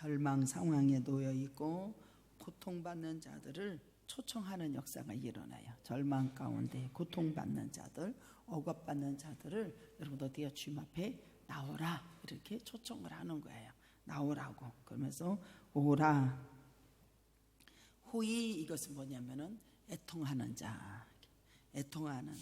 절망 상황에 놓여 있고 고통받는 자들을 초청하는 역사가 일어나요. 절망 가운데 고통받는 자들, 억압받는 자들을 여러분 어디에 주님 앞에 나오라 이렇게 초청을 하는 거예요. 나오라고. 그러면서 오라. 호의 이것은 뭐냐면은 애통하는 자, 애통하는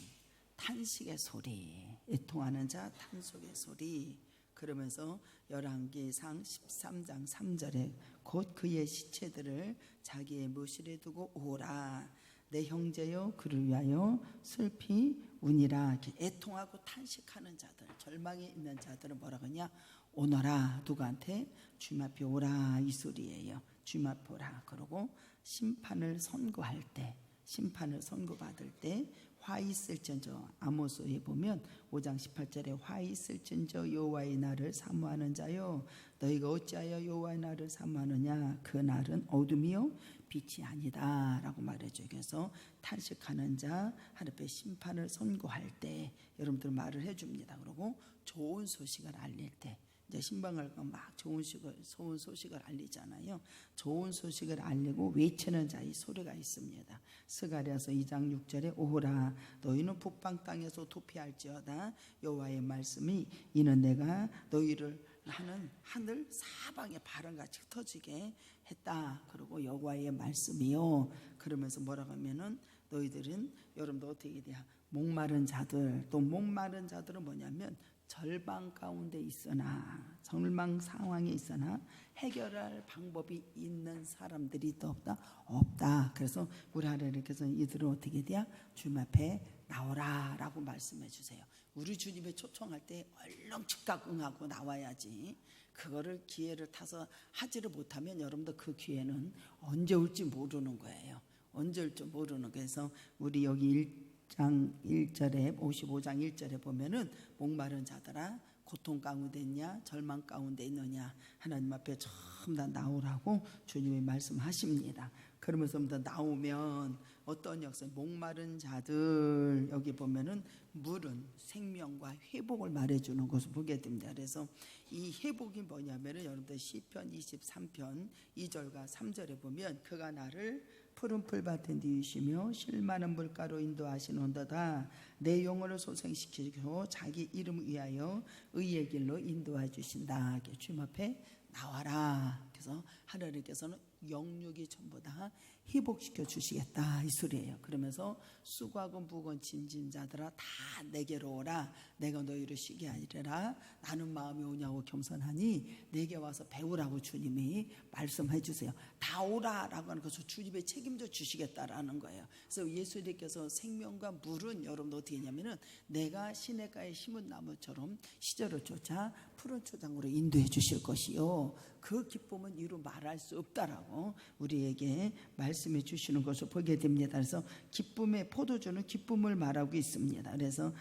탄식의 소리, 애통하는 자 탄식의 소리. 그러면서 열왕기상 13장 3절에 곧 그의 시체들을 자기의 묘실에 두고 오라. 내 형제여 그를 위하여 슬피 우니라. 이렇게 애통하고 탄식하는 자들, 절망에 있는 자들은 뭐라고 하냐? 오너라. 누구한테? 주님 앞에 오라 이 소리예요. 주님 앞에 오라. 그러고 심판을 선고할 때, 심판을 선고받을 때 화 있을진저, 아모스에 보면 5장 18절에 화 있을진저 여호와의 날을 사모하는 자여 너희가 어찌하여 여호와의 날을 사모하느냐? 그 날은 어둠이요 빛이 아니다 라고 말해줘요. 그래서 탄식하는 자 하늘 앞에 심판을 선고할 때 여러분들 말을 해줍니다. 그리고 좋은 소식을 알릴 때, 이제 신방을 막 좋은 소식을 알리잖아요. 좋은 소식을 알리고 외치는 자의 소리가 있습니다. 스가랴서 2장 6절에 오라 너희는 북방 땅에서 도피할지어다 여호와의 말씀이 이는 내가 너희를 하는 하늘 사방에 바람같이 흩어지게 했다. 그리고 여호와의 말씀이요. 그러면서 뭐라고 하면은 너희들은 여러분도 어떻게 돼야 목마른 자들, 또 목마른 자들은 뭐냐면 절망 가운데 있으나, 절망 상황에 있으나 해결할 방법이 있는 사람들이 또 없다. 그래서 우리 하나님께서 이들은 어떻게 돼야 주님 앞에 나오라 라고 말씀해 주세요. 우리 주님의 초청할 때 얼른 즉각 응하고 나와야지. 그거를 기회를 타서 하지를 못하면 여러분들 그 기회는 언제 올지 모르는 거예요. 언제 올지 모르는 거예요. 그래서 우리 여기 1절에 55장 1절에 보면은 목마른 자들아 고통 가운데 있냐 절망 가운데 있느냐 하나님 앞에 전부 다 나오라고 주님이 말씀하십니다. 그러면서 나오면 어떤 역사, 목마른 자들 여기 보면은 물은 생명과 회복을 말해주는 것을 보게 됩니다. 그래서 이 회복이 뭐냐면은 여러분들 시편 23편 2절과 3절에 보면 그가 나를 푸른 풀밭에 누이시며 실 많은 물가로 인도하시는도다. 내 영혼을 소생시키고 자기 이름 위하여 의의 길로 인도해 주신다. 주님 앞에 나와라. 그래서 하나님께서는 영육이 전부 다 회복시켜 주시겠다 이 소리예요. 그러면서 수고하고 무거운 짐진 자들아 다 내게로 오라. 내가 너희를 쉬게 하리라. 나는 마음이 오냐고 겸손하니 내게 와서 배우라고 주님이 말씀해 주세요. 다 오라라고 하는 것을 주님이 책임져 주시겠다라는 거예요. 그래서 예수님께서 생명과 물은 여러분 어떻게 했냐면은 내가 시냇가에 심은 나무처럼 시절을 쫓아 푸른 초장으로 인도해 주실 것이요 그 기쁨은 이루 말할 수 없다라고 우리에게 말씀해 주시는 것을 보게 됩니다. 그래서 기쁨의 포도주는 기쁨을 말하고 있습니다. 그래서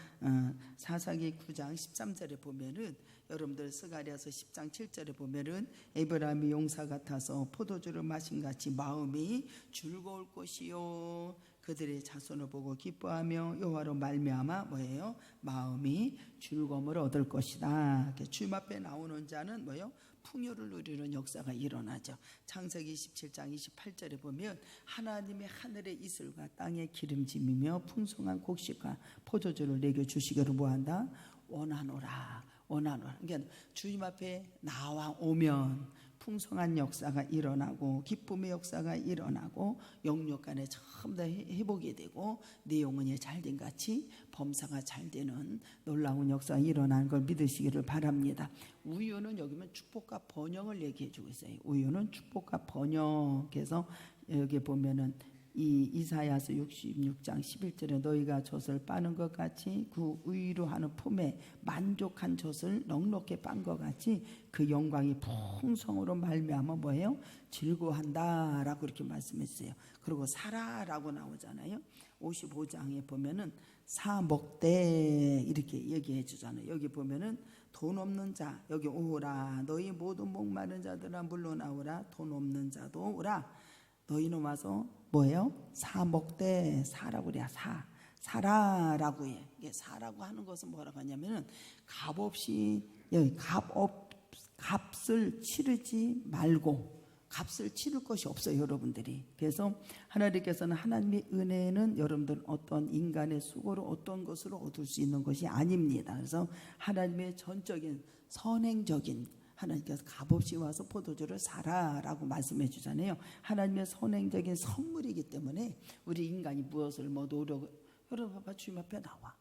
사사기 9장 13절에 보면은 여러분들 스가랴서 10장 7절에 보면은 에브라임이 용사 같아서 포도주를 마신 같이 마음이 즐거울 것이요 그들의 자손을 보고 기뻐하며 여호와로 말미암아 뭐예요? 마음이 즐거움을 얻을 것이다. 주님 앞에 나오는 자는 뭐예요? 풍요를 누리는 역사가 일어나죠. 창세기 27장 28절에 보면 하나님의 하늘의 이슬과 땅의 기름짐이며 풍성한 곡식과 포도주를 내게 주시기를 뭐한다? 원하노라. 원하노라. 그러니까 주님 앞에 나오면 풍성한 역사가 일어나고 기쁨의 역사가 일어나고 영육 간에 전부 다 회복이 되고 내 영혼이 잘된 같이 범사가 잘 되는 놀라운 역사가 일어나는 걸 믿으시기를 바랍니다. 우유는 여기면 축복과 번영을 얘기해 주고 있어요. 우유는 축복과 번영. 그래서 여기 보면은 이 이사야서 66장 11절에 너희가 젖을 빠는 것 같이 그 의로 하는 품에 만족한 젖을 넉넉히 빤 것 같이 그 영광이 풍성으로 말미암아 뭐예요? 즐거워한다라고 이렇게 말씀했어요. 그리고 사라라고 나오잖아요. 55장에 보면은 사 먹되 이렇게 얘기해 주잖아요. 여기 보면은 돈 없는 자 여기 오라 너희 모든 목마른 자들아 물러나오라 돈 없는 자도 오라 너희는 와서 뭐예요? 사 먹되 사라고 그래야 사라라고 해. 이게 사라고 하는 것은 뭐라고 하냐면은 값없이 여기 값을 치르지 말고, 값을 치를 것이 없어요, 여러분들이. 그래서 하나님께서는, 하나님의 은혜는 여러분들 어떤 인간의 수고로 어떤 것으로 얻을 수 있는 것이 아닙니다. 그래서 하나님의 전적인 선행적인, 하나님께서 값없이 와서 포도주를 사라라고 말씀해 주잖아요. 하나님의 선행적인 선물이기 때문에 우리 인간이 무엇을 노력, 여러분 봐봐, 주님 앞에 나와.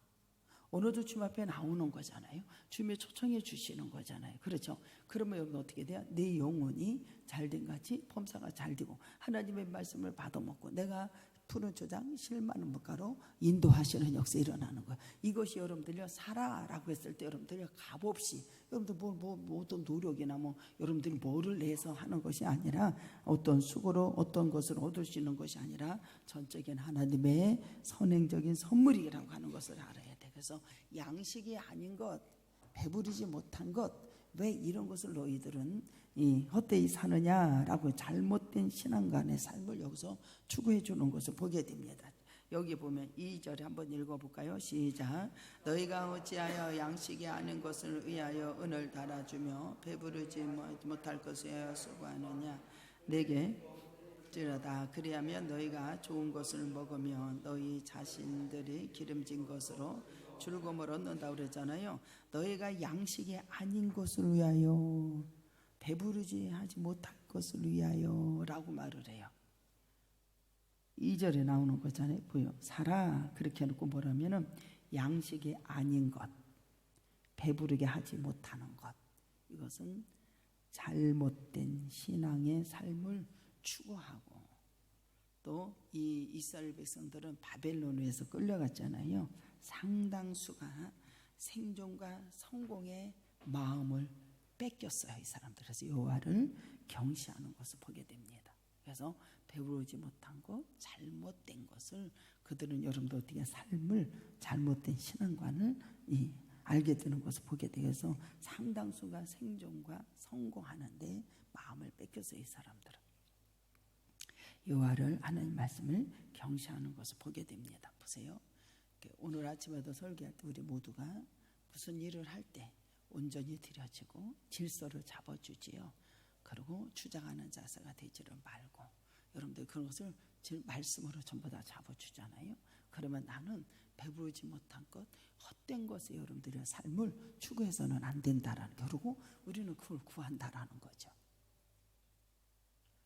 오늘도 주님 앞에 나오는 거잖아요. 주님이 초청해 주시는 거잖아요. 그렇죠? 그러면 여러분 어떻게 돼요? 내 영혼이 잘된 같이 범사가 잘 되고, 하나님의 말씀을 받아먹고, 내가 푸른 초장 실만한 물가로 인도하시는 역사 일어나는 거예요. 이것이 여러분들이 살아라고 했을 때 여러분들이 값없이, 여러분들 어떤 노력이나 여러분들이 뭐를 내서 하는 것이 아니라, 어떤 수고로 어떤 것을 얻을 수 있는 것이 아니라 전적인 하나님의 선행적인 선물이라고 하는 것을 알아야 돼. 그래서 양식이 아닌 것, 배부르지 못한 것, 왜 이런 것을 너희들은 헛되이 사느냐라고 잘못된 신앙관의 삶을 여기서 추구해 주는 것을 보게 됩니다. 여기 보면 2절에 한번 읽어볼까요? 시작. 너희가 어찌하여 양식이 아닌 것을 위하여 은을 달아주며 배부르지 못할 것을 위하여 수고하느냐. 내게 찌르다. 그리하면 너희가 좋은 것을 먹으면 너희 자신들이 기름진 것으로 즐거움을 얻는다 그랬잖아요. 너희가 양식이 아닌 것을 위하여, 배부르지 하지 못할 것을 위하여 라고 말을 해요. 2절에 나오는 거잖아요. 보여. 살아. 그렇게 해놓고 뭐라면은 양식이 아닌 것, 배부르게 하지 못하는 것, 이것은 잘못된 신앙의 삶을 추구하고, 또 이 이스라엘 백성들은 바벨론에서 끌려갔잖아요. 상당수가 생존과 성공의 마음을 뺏겼어요, 이 사람들. 그래서 여호와를 경시하는 것을 보게 됩니다. 그래서 배부르지 못한 것, 잘못된 것을, 그들은 여러분들 어떻게 삶을, 잘못된 신앙관을 알게 되는 것을 보게 되어서 상당수가 생존과 성공하는데 마음을 뺏겼어요, 이 사람들은. 여호와를, 하나님 말씀을 경시하는 것을 보게 됩니다. 보세요. 오늘 아침에도 설교할 때 우리 모두가 무슨 일을 할 때 온전히 드려지고 질서를 잡아주지요. 그리고 주장하는 자세가 되지를 말고, 여러분들 그런 것을 말씀으로 전부 다 잡아주잖아요. 그러면 나는 배부르지 못한 것, 헛된 것에 여러분들의 삶을 추구해서는 안 된다라는, 그리고 우리는 그걸 구한다라는 거죠.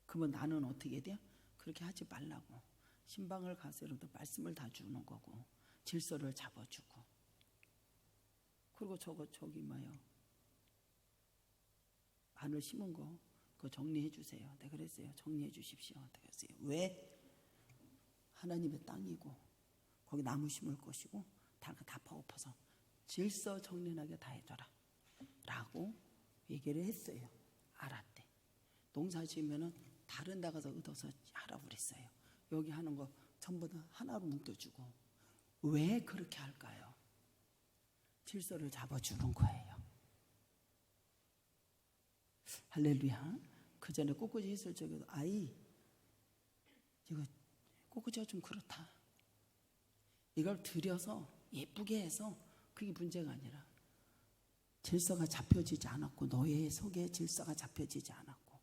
그러면 나는 어떻게 돼요? 그렇게 하지 말라고 신방을 가서 여러분들 말씀을 다 주는 거고, 질서를 잡아주고, 그리고 저기 마늘 심은 거 그거 정리해 주세요. 내가 그랬어요. 정리해 주십시오. 내가 그랬어요. 왜? 하나님의 땅이고 거기 나무 심을 것이고 다 파엎어서 질서 정연하게 다 해줘라 라고 얘기를 했어요. 알았대. 농사 지으면은 다른 데 가서 얻어서 하라고 그랬어요. 여기 하는 거 전부 다 하나로 묶여주고. 왜 그렇게 할까요? 질서를 잡아주는 거예요. 할렐루야. 그 전에 꽃꽂이 했을 적에도 아이 이거 꽃꽂이가 좀 그렇다. 이걸 들여서 예쁘게 해서 그게 문제가 아니라 질서가 잡혀지지 않았고, 너의 속에 질서가 잡혀지지 않았고,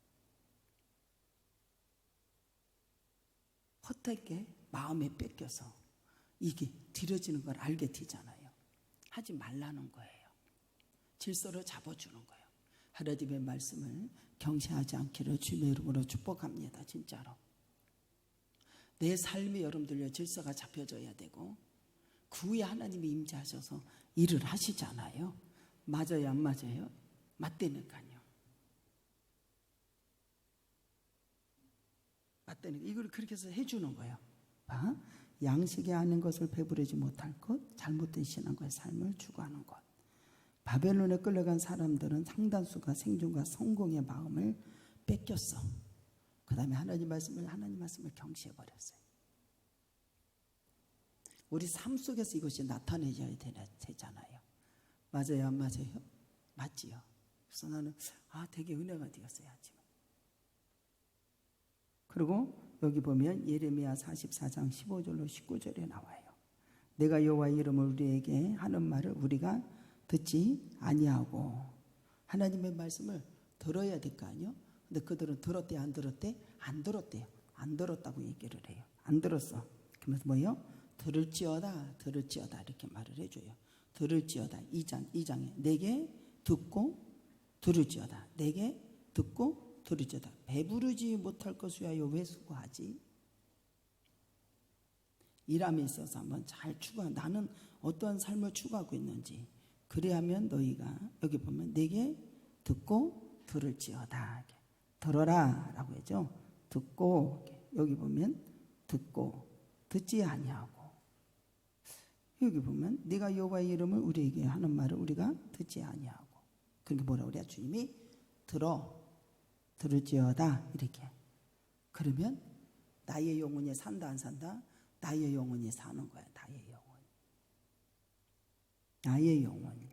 헛되게 마음에 뺏겨서 이게 들여지는 걸 알게 되잖아요. 하지 말라는 거예요. 질서를 잡아주는 거예요. 하나님의 말씀을 경시하지 않기를 주님의 이름으로 축복합니다. 진짜로. 내 삶이 여러분들요 질서가 잡혀져야 되고, 그 후에 하나님이 임재하셔서 일을 하시잖아요. 맞아요, 안 맞아요? 맞다니까요. 맞다니까. 이걸 그렇게 해서 해주는 거예요. 양식이 아닌 것을 배부르지 못할 것, 잘못된 신앙과의 삶을 추구하는 것. 바벨론에 끌려간 사람들은 상당수가 생존과 성공의 마음을 뺏겼어. 그 다음에 하나님 말씀을 경시해버렸어요. 우리 삶 속에서 이것이 나타내져야 되잖아요. 맞아요, 안 맞아요? 맞지요. 그래서 나는 되게 은혜가 되었어요, 아침에. 그리고 여기 보면 예레미야 44장 15절로 19절에 나와요. 내가 여호와의 이름을 우리에게 하는 말을 우리가 듣지 아니하고, 하나님의 말씀을 들어야 될 거 아니요? 근데 그들은 들었대 안 들었대? 안 들었대요. 안 들었다고 얘기를 해요. 안 들었어. 그러면서 뭐예요? 들을지어다 들을지어다 이렇게 말을 해줘요. 들을지어다 2장에 내게 듣고 들을지어다 내게 듣고 들을지어다 배부르지 못할 것이야요 왜 수고하지? 일함에 있어서 한번 잘 추구하 나는 어떠한 삶을 추구하고 있는지 그래야면 너희가 여기 보면 내게 듣고 들을지어다 들어라 라고 하죠. 듣고 여기 보면 듣고 듣지 아니하고 여기 보면 네가 여호와의 이름을 우리에게 하는 말을 우리가 듣지 아니하고 그러니까 뭐라고 그래야 주님이 들을지어다 이렇게 그러면 나의 영혼이 산다 안 산다? 나의 영혼이 사는 거야. 나의 영혼이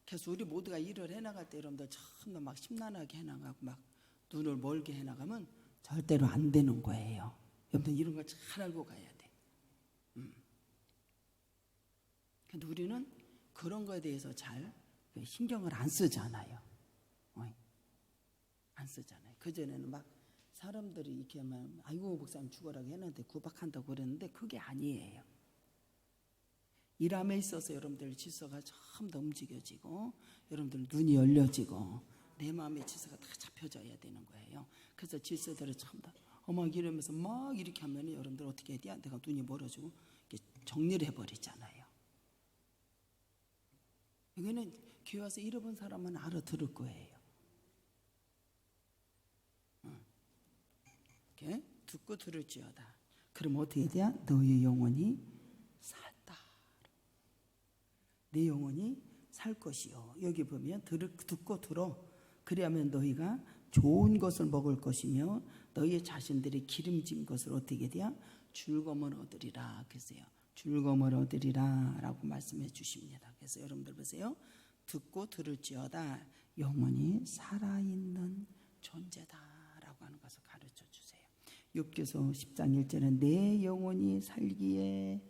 그래서 우리 모두가 일을 해나갈 때 여러분들 처음에 막 심란하게 해나가고 막 눈을 멀게 해나가면 절대로 안 되는 거예요. 여러분들 이런 걸 잘 알고 가야 돼. 근데 우리는 그런 거에 대해서 잘 신경을 안 쓰잖아요. 안 쓰잖아요. 그전에는 막 사람들이 이렇게 하면 아이고 목사님 죽어라고 했는데 구박한다고 그랬는데 그게 아니에요. 일함에 있어서 여러분들 질서가 처음 더 움직여지고 여러분들 눈이 열려지고 내 마음의 질서가 다 잡혀져야 되는 거예요. 그래서 질서들을 처음 다 막 이러면서 막 이렇게 하면 여러분들 어떻게 해야 돼? 내가 눈이 멀어지고 정리를 해버리잖아요. 여기는 교회 와서 잃어본 사람은 알아들을 거예요. 이렇게 듣고 들을지어다. 그럼 어떻게 돼야? 너의 영혼이 살다. 내 영혼이 살 것이요. 여기 보면 듣고 들어. 그래야면 너희가 좋은 것을 먹을 것이며 너희 자신들이 기름진 것을 어떻게 돼야? 즐거움을 얻으리라. 그래서요. 즐거움을 얻으리라 라고 말씀해 주십니다. 그래서 여러분들 보세요. 듣고 들을지어다 영원히 살아있는 존재다 라고 하는 것을 가르쳐 주세요. 욥기서 10장 1절은 내 영혼이 살기에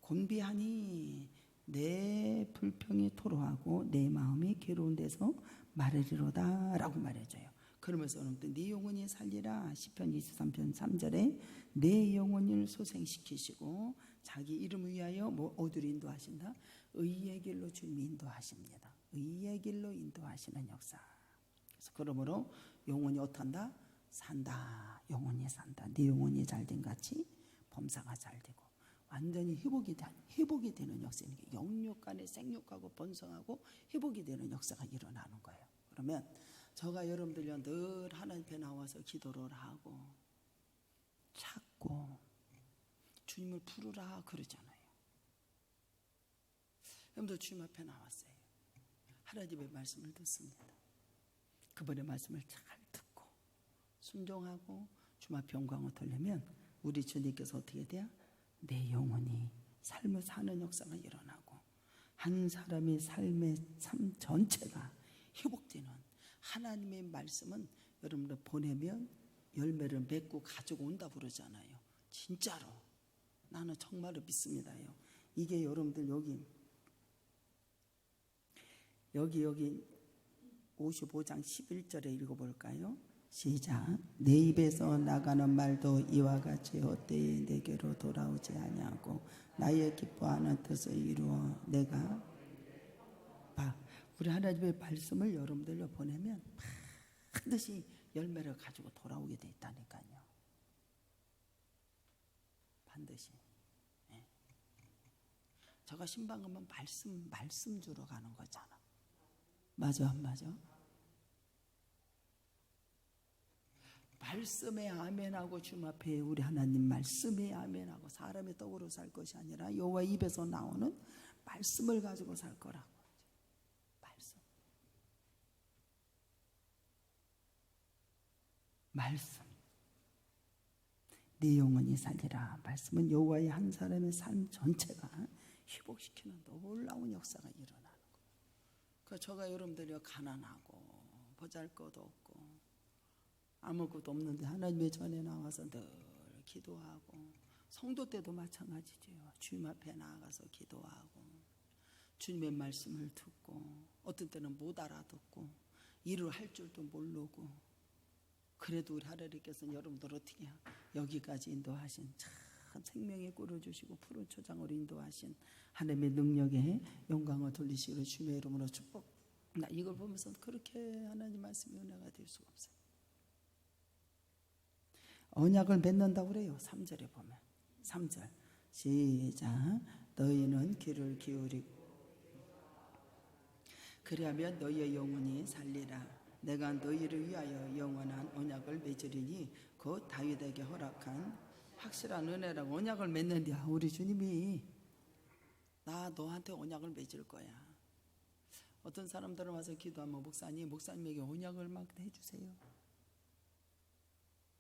곤비하니 내 불평이 토로하고 내 마음이 괴로운 데서 말하리로다 라고 말해줘요. 그러면서 여러분들 네 영혼이 살리라 시편 23편 3절에 내 영혼을 소생시키시고 자기 이름을 위하여 어디로 인도하신다? 의의 길로 주님이 인도하십니다. 의의 길로 인도하시는 역사. 그래서 그러므로 영혼이 어떤다? 산다. 영혼이 산다. 네 영혼이 잘된 같이 범사가 잘되고 완전히 회복이 되는 역사는 영육간에 생육하고 번성하고 회복이 되는 역사가 일어나는 거예요. 그러면 저가 여러분들요 늘 하나님 앞에 나와서 기도를 하고 찾고 주님을 부르라 그러잖아요. 여러분들 주님 앞에 나왔어요. 하나님의 말씀을 듣습니다. 그분의 말씀을 잘 듣고 순종하고 주님 앞에 영광을 돌리면 우리 주님께서 어떻게 돼요? 내 영혼이 삶을 사는 역사가 일어나고 한 사람의 삶의 삶 전체가 회복되는 하나님의 말씀은 여러분들 보내면 열매를 맺고 가지고 온다 그러잖아요. 진짜로 나는 정말로 믿습니다요. 이게 여러분들 여기 55장 11절에 읽어볼까요? 시작. 내 입에서 나가는 말도 이와 같이 헛되이 내게로 돌아오지 아니하고 나의 기뻐하는 뜻을 이루어 내가 우리 하나님의 말씀을 여러분들로 보내면 반드시 열매를 가지고 돌아오게 돼 있다니까요. 반드시. 네. 저가 신방 가면 말씀 주러 가는 거잖아. 맞아 안 맞아? 말씀에 아멘하고 주님 앞에 우리 하나님 말씀에 아멘하고 사람의 떡으로 살 것이 아니라 여호와 입에서 나오는 말씀을 가지고 살 거라고. 말씀. 네 영혼이 살리라. 말씀은 여호와의 한 사람의 삶 전체가 회복시키는 놀라운 역사가 일어나는 거예요. 그 저가 여러분들이 가난하고 보잘것없고 아무것도 없는데 하나님의 전에 나와서 늘 기도하고 성도 때도 마찬가지죠. 주님 앞에 나아가서 기도하고 주님의 말씀을 듣고 어떤 때는 못 알아듣고 일을 할 줄도 모르고, 그래도 우리 하나님께서는 여러분들 어떻게 여기까지 인도하신 참 생명의 꿀을 주시고 푸른 초장으로 인도하신 하나님의 능력에 영광을 돌리시기를 주님의 이름으로 축복. 나 이걸 보면서 그렇게 하나님 말씀이 은혜가 될 수가 없어요. 언약을 맺는다고 그래요. 3절에 보면 3절 시작. 너희는 귀를 기울이고 그리하면 너희의 영혼이 살리라. 내가 너희를 위하여 영원한 언약을 맺으리니 곧 다윗에게 허락한 확실한 은혜라고. 언약을 맺는데 우리 주님이 나 너한테 언약을 맺을 거야. 어떤 사람들은 와서 기도하면 목사님에게 언약을 막 해주세요.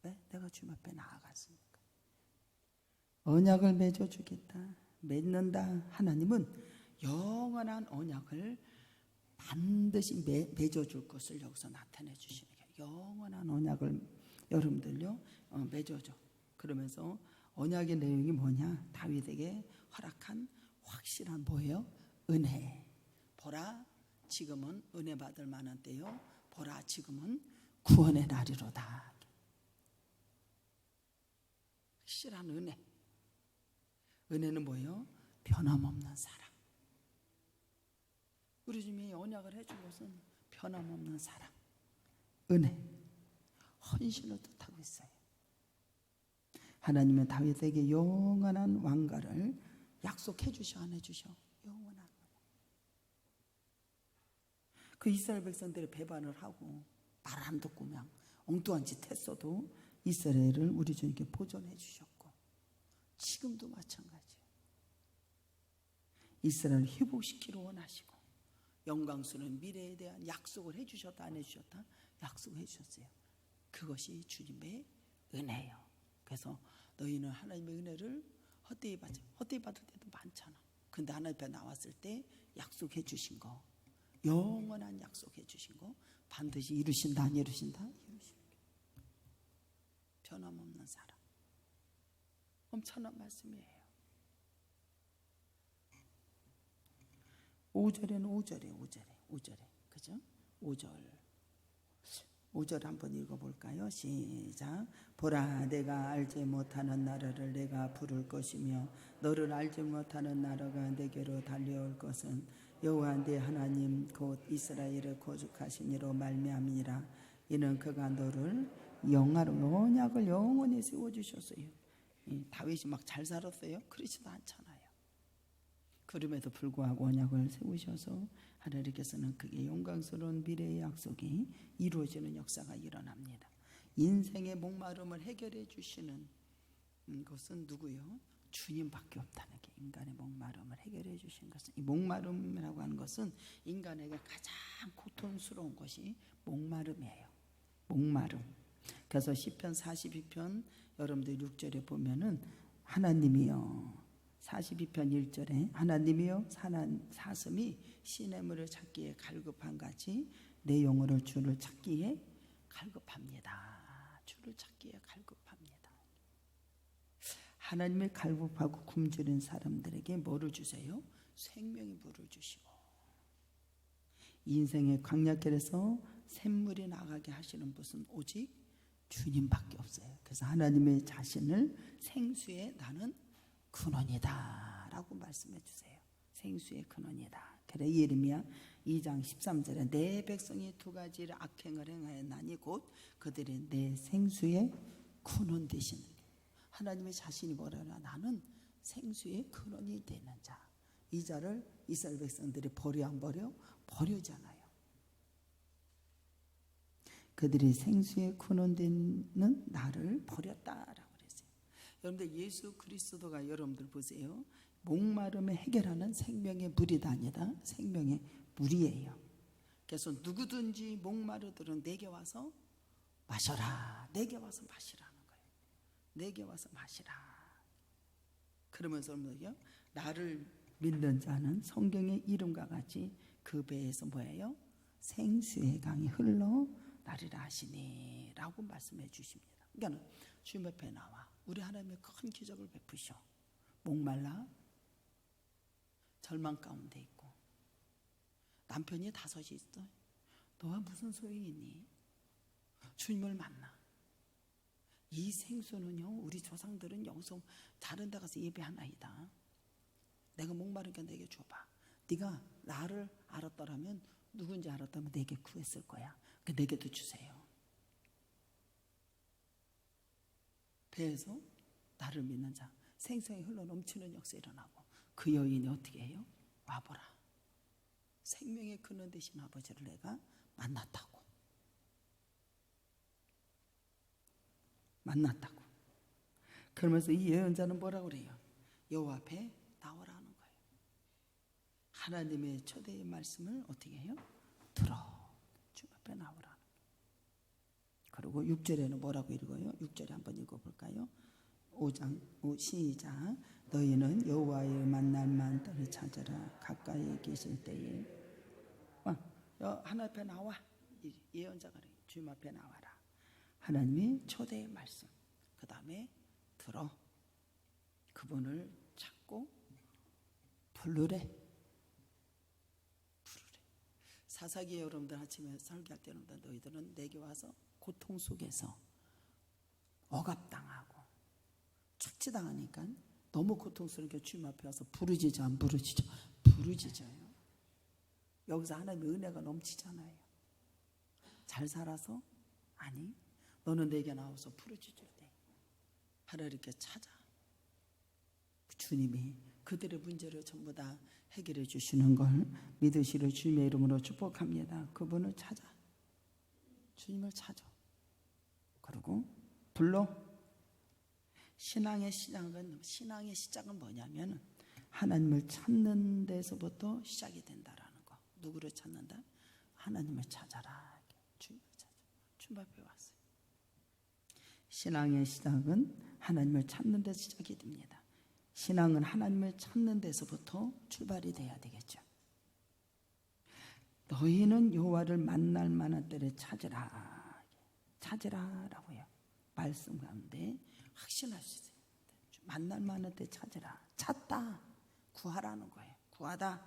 왜? 내가 주님 앞에 나아갔으니까. 언약을 맺어주겠다, 맺는다. 하나님은 영원한 언약을 반드시 맺어줄 것을 여기서 나타내 주시는 거예요. 영원한 언약을 여러분들요 맺어줘. 그러면서 언약의 내용이 뭐냐? 다윗에게 허락한 확실한 뭐예요? 은혜. 보라 지금은 은혜 받을 만한 때요, 보라 지금은 구원의 날이로다. 확실한 은혜. 은혜는 뭐예요? 변함없는 사랑. 우리 주님이 언약을 해준 것은 변함없는 사랑, 은혜, 헌신을 뜻하고 있어요. 하나님은 다윗에게 영원한 왕가를 약속해 주셔 안 해주셔? 영원한. 그 이스라엘 백성들이 배반을 하고 말 안 듣고 그냥 엉뚱한 짓 했어도 이스라엘을 우리 주님께 보존해 주셨고, 지금도 마찬가지예요. 이스라엘을 회복시키러 원하시고 영광스러운 미래에 대한 약속을 해주셨다 안 해주셨다? 약속해 주셨어요. 그것이 주님의 은혜예요. 그래서 너희는 하나님의 은혜를 헛되이 받을 때도 많잖아. 근데 하나님 앞에 나왔을 때 약속해 주신 거, 영원한 약속해 주신 거 반드시 이루신다 안 이루신다? 이루신다. 변함없는 사랑. 엄청난 말씀이에요. 5절에는 5절에 그죠? 5절 한번 읽어볼까요? 시작. 보라 내가 알지 못하는 나라를 내가 부를 것이며 너를 알지 못하는 나라가 내게로 달려올 것은 여호와 네 하나님 곧 이스라엘의 거룩하신 이로 말미암이라. 이는 그가 너를 언약을 영원히 세워주셨어요. 다윗이 막 잘 살았어요? 그렇지도 않잖아요. 그럼에도 불구하고 언약을 세우셔서 하나님께서는 그게 영광스러운 미래의 약속이 이루어지는 역사가 일어납니다. 인생의 목마름을 해결해 주시는 것은 누구요? 주님밖에 없다는 게, 인간의 목마름을 해결해 주신 것은, 이 목마름이라고 하는 것은 인간에게 가장 고통스러운 것이 목마름이에요. 목마름. 그래서 시편 42편 여러분들 6절에 보면은 하나님이요, 42편 1절에 하나님이요 사슴이 시냇물을 찾기에 갈급한 같이 내 영혼을 주를 찾기에 갈급합니다. 주를 찾기에 갈급합니다. 하나님의 갈급하고 굶주린 사람들에게 뭐를 주세요? 생명의 물을 주시고, 인생의 광야길에서 샘물이 나가게 하시는 분은 오직 주님밖에 없어요. 그래서 하나님의 자신을 생수의 나는 근원이다 라고 말씀해 주세요. 생수의 근원이다. 그래 예레미야 2장 13절에 내 백성이 두 가지를 악행을 행하였나니 곧 그들이 내 생수의 근원 되시는, 하나님의 자신이 뭐라나? 나는 생수의 근원이 되는 자. 이 자를 이스라엘 백성들이 버려 안 버려? 버려잖아요. 그들이 생수의 근원 되는 나를 버렸다라고 그랬어요. 여러분들 예수 그리스도가, 여러분들 보세요, 목마름을 해결하는 생명의 물이 아니다, 생명의 물이에요. 그래서 누구든지 목마르들은 내게 와서 마셔라, 내게 와서 마시라는 거예요. 내게 와서 마시라. 그러면서 뭐예요? 나를 믿는 자는 성경의 이름과 같이 그 배에서 뭐예요? 생수의 강이 흘러 나리라 하시니 라고 말씀해 주십니다. 그러니까 주님 앞에 나와 우리 하나님의 큰 기적을 베푸셔. 목말라 절망 가운데 있고 남편이 5이 있어. 너와 무슨 소용이 있니? 주님을 만나. 이 생수는요, 우리 조상들은 여기서 다른 데 가서 예배하나이다. 내가 목마르니까 내게 줘봐. 네가 나를 알았더라면, 누군지 알았다면 내게 구했을 거야. 그 내게도 주세요. 배에서 나를 믿는 자, 생수에 흘러 넘치는 역사 일어나고, 그 여인이 어떻게 해요? 와보라. 생명의 근원 되신 아버지를 내가 만났다고. 그러면서 이 예언자는 뭐라고 그래요? 여호와 앞에 나오라는 거예요. 하나님의 초대의 말씀을 어떻게 해요? 들어. 주님 앞에 나오라는 거예요. 그리고 6절에는 뭐라고 읽어요? 6절에 한번 읽어볼까요? 5장 시작. 너희는 여호와의 만날 만들을 찾으라. 가까이 계실 때에 하나님 앞에 나와. 예언자가 주님 앞에 나와라. 하나님의 초대의 말씀. 그 다음에 들어. 그분을 찾고 부르래. 사사기에 여러분들 아침에 설교할 때 너희들은 내게 와서 고통 속에서 억압당하고 착취당하니까 너무 고통스럽게 주님 앞에 와서 부르짖어. 안 부르짖어? 부르짖어요. 여기서 하나님의 은혜가 넘치잖아요. 잘 살아서? 아니, 너는 내게 나와서 부르짖을 때 하나님께 찾아. 주님이 그들의 문제를 전부 다 해결해 주시는 걸 믿으시를 주님의 이름으로 축복합니다. 그분을 찾아. 주님을 찾아. 그리고 불러. 신앙의 시작은 뭐냐면 하나님을 찾는 데서부터 시작이 된다라는 거. 누구를 찾는다? 하나님을 찾아라. 주님을 찾아. 주님 앞에 왔어요. 신앙의 시작은 하나님을 찾는 데서 시작이 됩니다. 신앙은 하나님을 찾는 데서부터 출발이 돼야 되겠죠. 너희는 여호와를 만날 만한 때를 찾으라라고요. 말씀 가운데 확신할 수 있어요. 만날 만한 때 찾으라. 찾다. 구하라는 거예요. 구하다.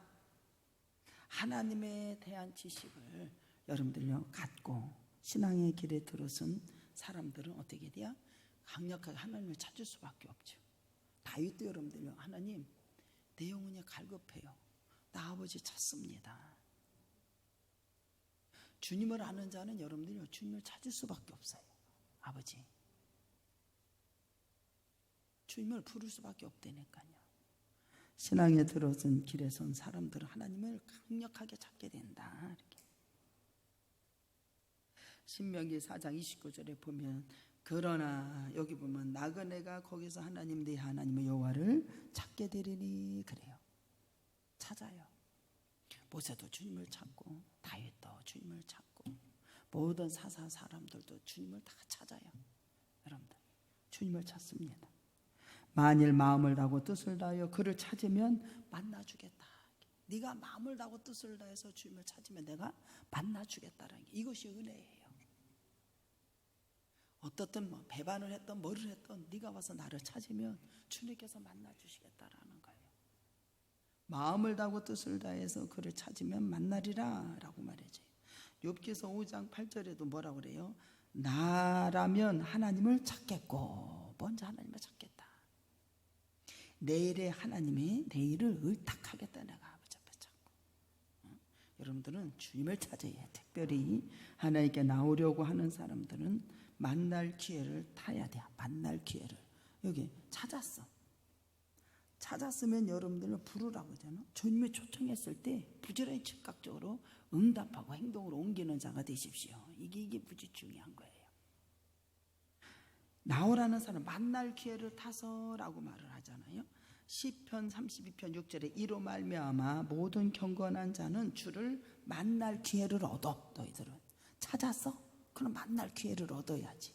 하나님에 대한 지식을 여러분들요 갖고 신앙의 길에 들어선 사람들은 어떻게 돼요? 강력하게 하나님을 찾을 수밖에 없죠. 다윗도 여러분들요, 하나님 내 영혼이 갈급해요. 나 아버지 찾습니다. 주님을 아는 자는 여러분들요 주님을 찾을 수밖에 없어요. 아버지 주님을 부를 수밖에 없다니까요. 신앙에 들어선 길에 선 사람들은 하나님을 강력하게 찾게 된다. 이렇게. 신명기 4장 29절에 보면 그러나 여기 보면 나그네가 거기서 하나님 네 하나님의 여호와를 찾게 되리니 그래요. 찾아요. 모세도 주님을 찾고 다윗도 주님을 찾고 모든 사람들도 주님을 다 찾아요. 여러분들 주님을 찾습니다. 만일 마음을 다하고 뜻을 다하여 그를 찾으면 만나주겠다. 네가 마음을 다하고 뜻을 다해서 주님을 찾으면 내가 만나주겠다라는 게 이것이 은혜예요. 어떻든 뭐 배반을 했던 뭐를 했던 네가 와서 나를 찾으면 주님께서 만나주시겠다라는 거예요. 마음을 다하고 뜻을 다해서 그를 찾으면 만나리라 라고 말해줘요. 욥기서 5장 8절에도 뭐라고 그래요? 나라면 하나님을 찾겠고 먼저 하나님을 찾겠다. 내일의 하나님의 내일을 의탁하겠다. 내가 아버지 앞에 찾고. 여러분들은 주님을 찾아야 해. 특별히 하나님께 나오려고 하는 사람들은 만날 기회를 타야 돼. 만날 기회를. 여기 찾았으면 여러분들은 부르라고 하잖아. 주님이 초청했을 때 부지런히 즉각적으로 응답하고 행동으로 옮기는 자가 되십시오. 이게 무지 중요한 거예요. 나오라는 사람 만날 기회를 타서라고 말을 하잖아요. 시편 32편 6절에 이로 말미암아 모든 경건한 자는 주를 만날 기회를 얻어. 너희들은 찾았어? 그럼 만날 기회를 얻어야지.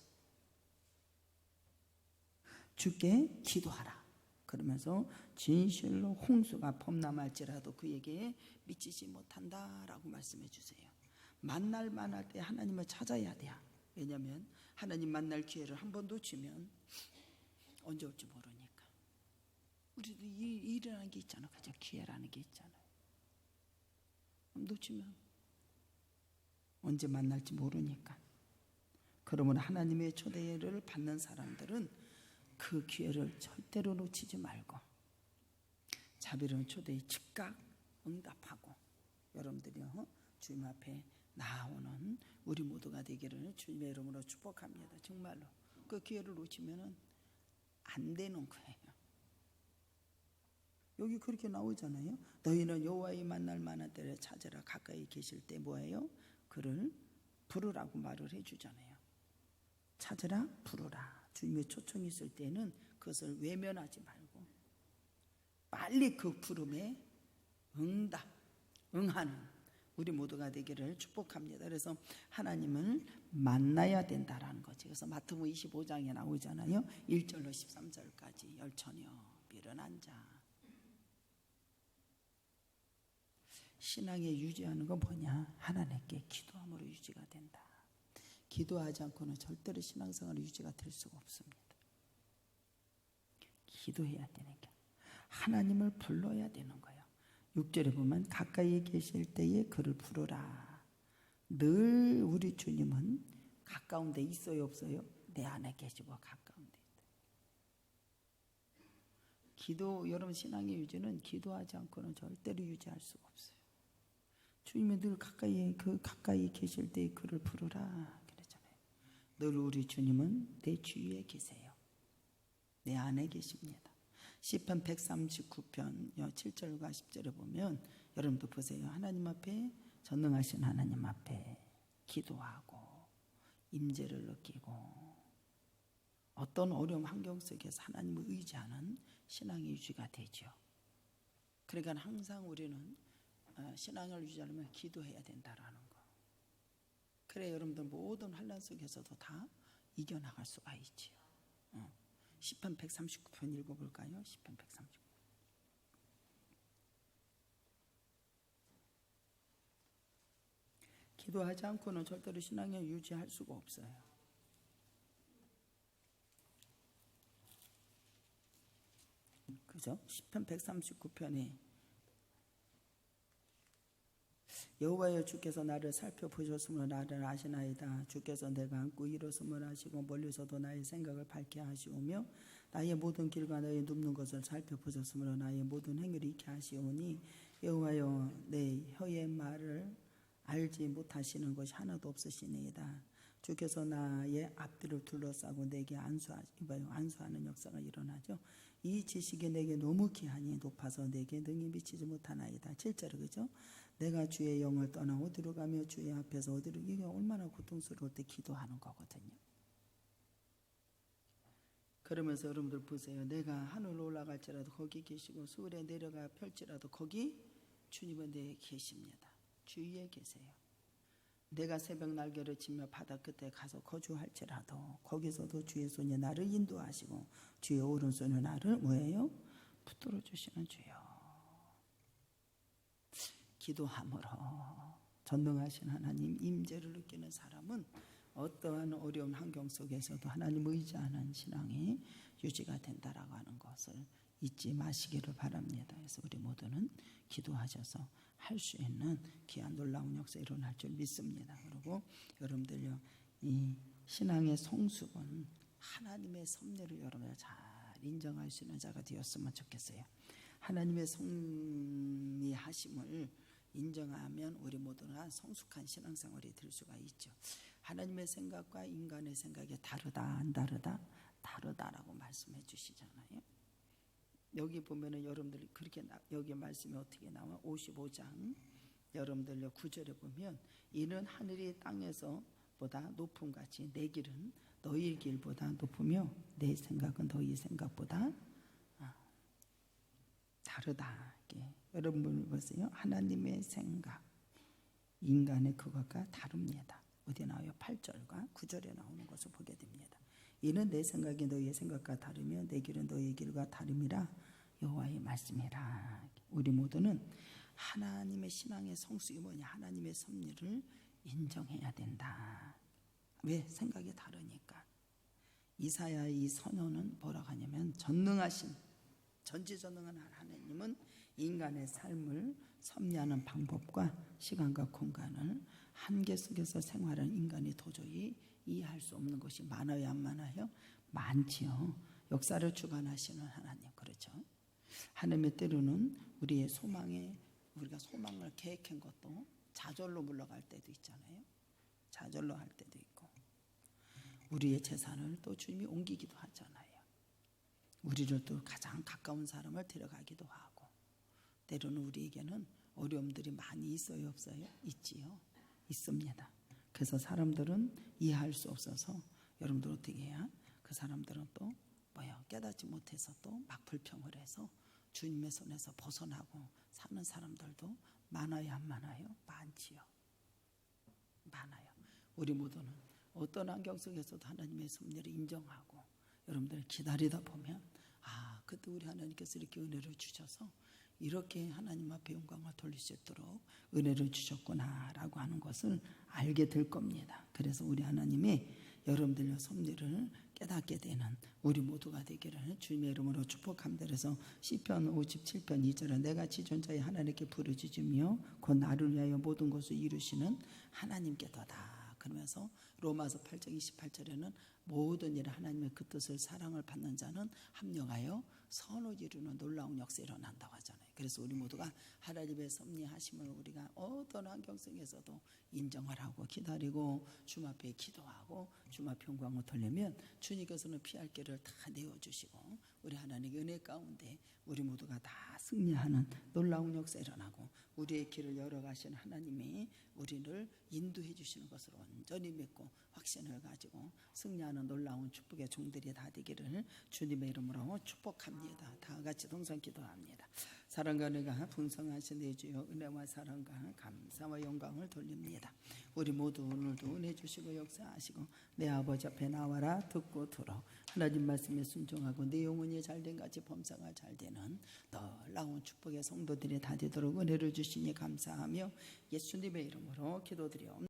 주께 기도하라. 그러면서 진실로 홍수가 범람할지라도 그에게 미치지 못한다라고 말씀해 주세요. 만날 만할 때 하나님을 찾아야 돼요. 왜냐하면 하나님 만날 기회를 한 번 놓치면 언제 올지 모르니까. 우리도 일이라는 게 있잖아. 그죠? 기회라는 게 있잖아요. 놓치면 언제 만날지 모르니까. 그러므로 하나님의 초대를 받는 사람들은 그 기회를 절대로 놓치지 말고 자비로운 초대에 즉각 응답하고 여러분들이요 주님 앞에 나오는 우리 모두가 되기를 주님의 이름으로 축복합니다. 정말로 그 기회를 놓치면 안 되는 거예요. 여기 그렇게 나오잖아요. 너희는 여호와의 만날 만한 때를 찾으라. 가까이 계실 때 뭐예요? 그를 부르라고 말을 해주잖아요. 찾으라, 부르라. 주님의 초청이 있을 때는 그것을 외면하지 말고 빨리 그 부름에 응하는 우리 모두가 되기를 축복합니다. 그래서 하나님을 만나야 된다라는 거지. 그래서 마태복음 25장에 나오잖아요. 1절로 13절까지 열처녀 미련한 자. 신앙에 유지하는 건 뭐냐? 하나님께 기도함으로 유지가 된다. 기도하지 않고는 절대로 신앙생활이 유지가 될 수가 없습니다. 기도해야 되는 게 하나님을 불러야 되는 거예요. 6절에 보면 가까이 계실 때에 그를 부르라. 늘 우리 주님은 가까운 데 있어요 없어요? 내 안에 계시고 가까운 데 있다. 기도 여러분 신앙의 유지는 기도하지 않고는 절대로 유지할 수가 없어요. 주님이 늘 가까이 계실 때에 그를 부르라 그랬잖아요. 늘 우리 주님은 내 주위에 계세요. 내 안에 계십니다. 시편 139편 7절과 10절에 보면 여러분도 보세요. 하나님 앞에 전능하신 하나님 앞에 기도하고 임재를 느끼고 어떤 어려운 환경 속에서 하나님을 의지하는 신앙의 유지가 되죠. 그러니까 항상 우리는 신앙을 유지하려면 기도해야 된다라는 거. 그래 여러분들 모든 환난 속에서도 다 이겨나갈 수가 있지요. 시편 139편 읽어볼까요? 시편 139편. 기도하지 않고는 절대로 신앙을 유지할 수가 없어요. 그죠? 시편 139편에 여호와여 주께서 나를 살펴보셨으므로 나를 아시나이다. 주께서 내가 안고 일어섬을 아시고 멀리서도 나의 생각을 밝게 하시오며 나의 모든 길과 나의 눕는 것을 살펴보셨으므로 나의 모든 행위를 익히 하시오니 여호와여 내 혀의 말을 알지 못하시는 것이 하나도 없으시니이다. 주께서 나의 앞뒤를 둘러싸고 내게 안수하는 역사가 일어나죠. 이 지식이 내게 너무 귀하니 높아서 내게 능히 미치지 못하나이다. 7절에 그죠? 내가 주의 영을 떠나 어디로 가며 주의 앞에서 어디로, 이게 얼마나 고통스러울 때 기도하는 거거든요. 그러면서 여러분들 보세요. 내가 하늘로 올라갈지라도 거기 계시고 수월에 내려가 펼지라도 거기 주님은 내에 계십니다. 주위에 계세요. 내가 새벽 날개를 치며 바다 끝에 가서 거주할지라도 거기서도 주의 손이 나를 인도하시고 주의 오른손이 나를 뭐예요? 붙들어 주시는 주여. 기도함으로 전능하신 하나님 임재를 느끼는 사람은 어떠한 어려운 환경 속에서도 하나님 의지하는 신앙이 유지가 된다라고 하는 것을 잊지 마시기를 바랍니다. 그래서 우리 모두는 기도하셔서 할 수 있는 귀한 놀라운 역사 일어날 줄 믿습니다. 그리고 여러분들요, 이 신앙의 성숙은 하나님의 섭리를 여러분들 잘 인정할 수 있는 자가 되었으면 좋겠어요. 하나님의 섭리하심을 인정하면 우리 모두가 성숙한 신앙생활이 될 수가 있죠. 하나님의 생각과 인간의 생각이 다르다 안 다르다? 다르다라고 말씀해 주시잖아요. 여기 보면은 여러분들이 그렇게 여기 말씀이 어떻게 나와? 55장 여러분들 9절에 보면 이는 하늘이 땅에서 보다 높음 같이 내 길은 너희 길보다 높으며 내 생각은 너희 생각보다 다르다. 여러분 보세요. 하나님의 생각 인간의 그것과 다릅니다. 어디 나와요? 8절과 9절에 나오는 것을 보게 됩니다. 이는 내 생각이 너희의 생각과 다르며 내 길은 너희의 길과 다름이라 여호와의 말씀이라. 우리 모두는 하나님의 신앙의 성숙이 뭐냐? 하나님의 섭리를 인정해야 된다. 왜? 생각이 다르니까. 이사야의 이 선언은 뭐라고 하냐면 전능하신 전지전능한 하나님은 인간의 삶을 섭리하는 방법과 시간과 공간을 한계 속에서 생활하는 인간이 도저히 이해할 수 없는 것이 많아요, 안 많아요? 많지요. 역사를 주관하시는 하나님, 그렇죠? 하나님의 때로는 우리의 소망에 우리가 소망을 계획한 것도 좌절로 물러갈 때도 있잖아요. 좌절로 할 때도 있고, 우리의 재산을 또 주님이 옮기기도 하잖아요. 우리를 또 가장 가까운 사람을 데려가기도 하고, 때로는 우리에게는 어려움들이 많이 있어요, 없어요? 있지요. 있습니다. 그래서 사람들은 이해할 수 없어서 여러분들 어떻게 해야? 그 사람들은 또 깨닫지 못해서 또 막 불평을 해서 주님의 손에서 벗어나고 사는 사람들도 많아요, 안 많아요? 많지요. 많아요. 우리 모두는 어떤 환경 속에서도 하나님의 섭리를 인정하고 여러분들 기다리다 보면 그때 우리 하나님께서 이렇게 은혜를 주셔서 이렇게 하나님 앞에 영광을 돌릴 수 있도록 은혜를 주셨구나라고 하는 것을 알게 될 겁니다. 그래서 우리 하나님이 여러분들의 섭리를 깨닫게 되는 우리 모두가 되기를 주님의 이름으로 축복합니다. 그래서 시편 57편 2절에 내가 지존자의 하나님께 부르짖으며 곧 나를 위하여 모든 것을 이루시는 하나님께도다. 그러면서 로마서 8장 28절에는 모든 일에 하나님의 그 뜻을 사랑을 받는 자는 합력하여 선을 이루는 놀라운 역사가 일어난다고 하잖아요. 그래서 우리 모두가 하나님의 섭리하심을 우리가 어떤 환경 속에서도 인정을 하고 기다리고 주님 앞에 기도하고 주님 앞에 영광을 돌리면 주님께서는 피할 길을 다 내어주시고 우리 하나님의 은혜 가운데 우리 모두가 다 승리하는 놀라운 역사가 일어나고 우리의 길을 열어가시는 하나님이 우리를 인도해 주시는 것을 온전히 믿고 확신을 가지고 승리하는 놀라운 축복의 종들이 다 되기를 주님의 이름으로 축복합니다. 다 같이 동성 기도합니다. 사랑과 은혜가 풍성하신 내 주여 은혜와 사랑과 감사와 영광을 돌립니다. 우리 모두 오늘도 은혜 주시고 역사하시고 내 아버지 앞에 나와라 듣고 들어 하나님 말씀에 순종하고 내 영혼이 잘된 같이 범사가 잘되는 놀라운 축복의 성도들이 다 되도록 은혜를 주시니 감사하며 예수님의 이름으로 기도드려